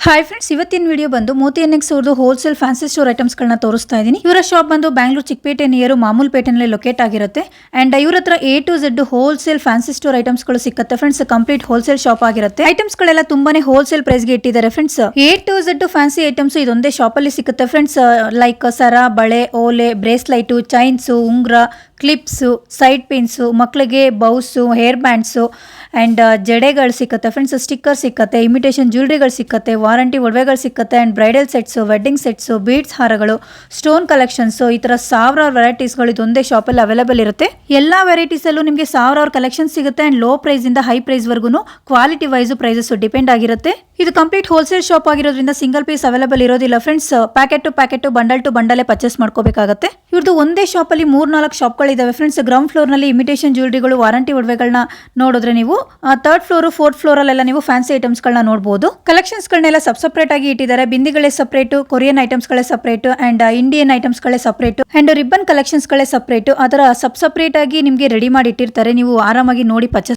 Hi friends, ಇವತ್ತಿನ video ಬಂದು Moti NX ಅವ್ರದ್ದು ಹೋಲ್ಸೇಲ್ ಫ್ಯಾನ್ಸಿ ಸ್ಟೋರ್ ಐಟಮ್ಸ್ಗಳನ್ನ ತೋರಿಸ್ತಾ ಇದ್ದೀನಿ. ಇವರ ಶಾಪ್ ಬಂದು ಬ್ಯಾಂಗ್ಳೂರ್ ಚಿಕ್ಕಪೇಟೆ ನಿಯರ್ ಮಾಮೂಲ್ ಪೇಟೆನಲ್ಲಿ ಲೊಕೇಟ್ ಆಗಿರುತ್ತೆ. ಅಂಡ್ ಇವ್ರ ಹತ್ರ A to Z wholesale fancy store ಐಟಮ್ಸ್ಗಳು ಸಿಕ್ಕತ್ತೆ ಫ್ರೆಂಡ್ಸ್. ಕಂಪ್ಲೀಟ್ ಹೋಲ್ಸೇಲ್ ಶಾಪ್ ಆಗಿರುತ್ತೆ. ಐಟಮ್ಸ್ಗಳೆಲ್ಲ ತುಂಬಾನೇ ಹೋಲ್ಸೇಲ್ ಪ್ರೈಸ್ಗೆ ಇಟ್ಟಿದ್ದಾರೆ friends. A to Z fancy items ಇದೊಂದೇ ಶಾಪ್ ಅಲ್ಲಿ ಸಿಕ್ಕತ್ತೆ ಫ್ರೆಂಡ್ಸ್. ಲೈಕ್ ಸರ, ಬಳೆ, ಓಲೆ, ಬ್ರೇಸ್ಲೈಟು, ಚೈನ್ಸ್, ಉಂಗ್ರ, ಕ್ಲಿಪ್ಸು, ಸೈಡ್ ಪಿನ್ಸು, ಮಕ್ಕಳಿಗೆ ಬೌಸು, ಹೇರ್ ಬ್ಯಾಂಡ್ಸು ಅಂಡ್ ಜಡೆಗಳು ಸಿಕ್ಕತ್ತೆ ಫ್ರೆಂಡ್ಸ್. ಸ್ಟಿಕ್ಕರ್ ಸಿಕ್ಕತ್ತೆ, ಇಮಿಟೇಷನ್ ಜ್ಯುವೆಲ್ರಿಗಳು ಸಿಕ್ಕತ್ತೆ, ವಾರಂಟಿ ಒಡವೆಗಳು ಸಿಕ್ಕತ್ತೆ and bridal sets, wedding sets, beads ಹಾರಗಳು, ಸ್ಟೋನ್ ಕಲೆಕ್ಷನ್ಸು, ಈ ತರ ಸಾವಿರಾರು ವೆರೈಟೀಸ್ಗಳು ಇದೊಂದೇ ಶಾಪಲ್ಲಿ ಅವೈಲೇಬಲ್ ಇರುತ್ತೆ. ಎಲ್ಲಾ ವೆರೈಟೀಸ್ ಅಲ್ಲೂ ನಿಮಗೆ ಸಾವಿರಾರು ಕಲೆಕ್ಷನ್ ಸಿಗುತ್ತೆ ಅಂಡ್ ಲೋ ಪ್ರೈಸ್ ಇಂದ ಹೈ ಪ್ರೈಸ್ ವರ್ಗು ಕ್ವಾಲಿಟಿ ವೈಸ್ ಪ್ರೈಸಸ್ ಡಿಪೆಂಡ್ ಆಗಿರುತ್ತೆ. ಇದು ಕಂಪ್ಲೀಟ್ ಹೋಲ್ಸೇಲ್ ಶಾಪ್ ಆಗಿರೋದ್ರಿಂದ ಸಿಂಗಲ್ ಪೀಸ್ ಅವೈಲೇಬಲ್ ಇರೋದಿಲ್ಲ friends. Packet to bundle to ಬಂಡಲೇ ಪರ್ಚೇಸ್ ಮಾಡ್ಕೋಬೇಕಾಗುತ್ತೆ. ಇವ್ರದ್ದು ಒಂದೇ ಶಾಪ್ ಅಲ್ಲಿ 3-4 ಶಾಪ್ಗಳು ಇದಾವೆ ಫ್ರೆಂಡ್ಸ್. ಗ್ರೌಂಡ್ ಫ್ಲೋರ್ ನಲ್ಲಿ ಇಮಿಟೇಷನ್ ಜ್ಯುವೆಲ್ರಿಗಳು, ವಾರಂಟಿ ಒಡವೆಗಳನ್ನ ನೋಡಿದ್ರೆ ನೀವು 3rd ಫ್ಲೋರ್ 4th ಫ್ಲೋರ್ ಅಲ್ಲೆಲ್ಲ ನೀವು ಫ್ಯಾನ್ಸಿ ಐಟಮ್ಸ್ ಗಳನ್ನ ನೋಡಬಹುದು. ಕಲೆಕ್ಷನ್ಸ್ ಗಳನ್ನೆಲ್ಲ ಸಪರೇಟ್ ಆಗಿ ಇಟ್ಟಿದ್ದಾರೆ. ಬಿಂದಿಗಳೇ ಸಪರೇಟ್, ಕೊರಿಯನ್ ಐಟಮ್ಸ್ ಗಳೇ ಸಪರೇಟ್ ಅಂಡ್ ಇಂಡಿಯನ್ ಐಟಮ್ಸ್ ಗಳೇ ಸಪರೇಟ್ ಅಂಡ್ ರಿಬ್ಬನ್ ಕಲೆಕ್ಷನ್ಸ್ ಗಳೇ ಸಪರೇಟ್. ಅದರ ಸಪರೇಟ್ ಆಗಿ ನಿಮಗೆ ರೆಡಿ ಮಾಡಿ ಇಟ್ಟಿರ್ತಾರೆ. ನೀವು ಆರಾಮಾಗಿ ನೋಡಿ ಪರ್ಚೇಸ್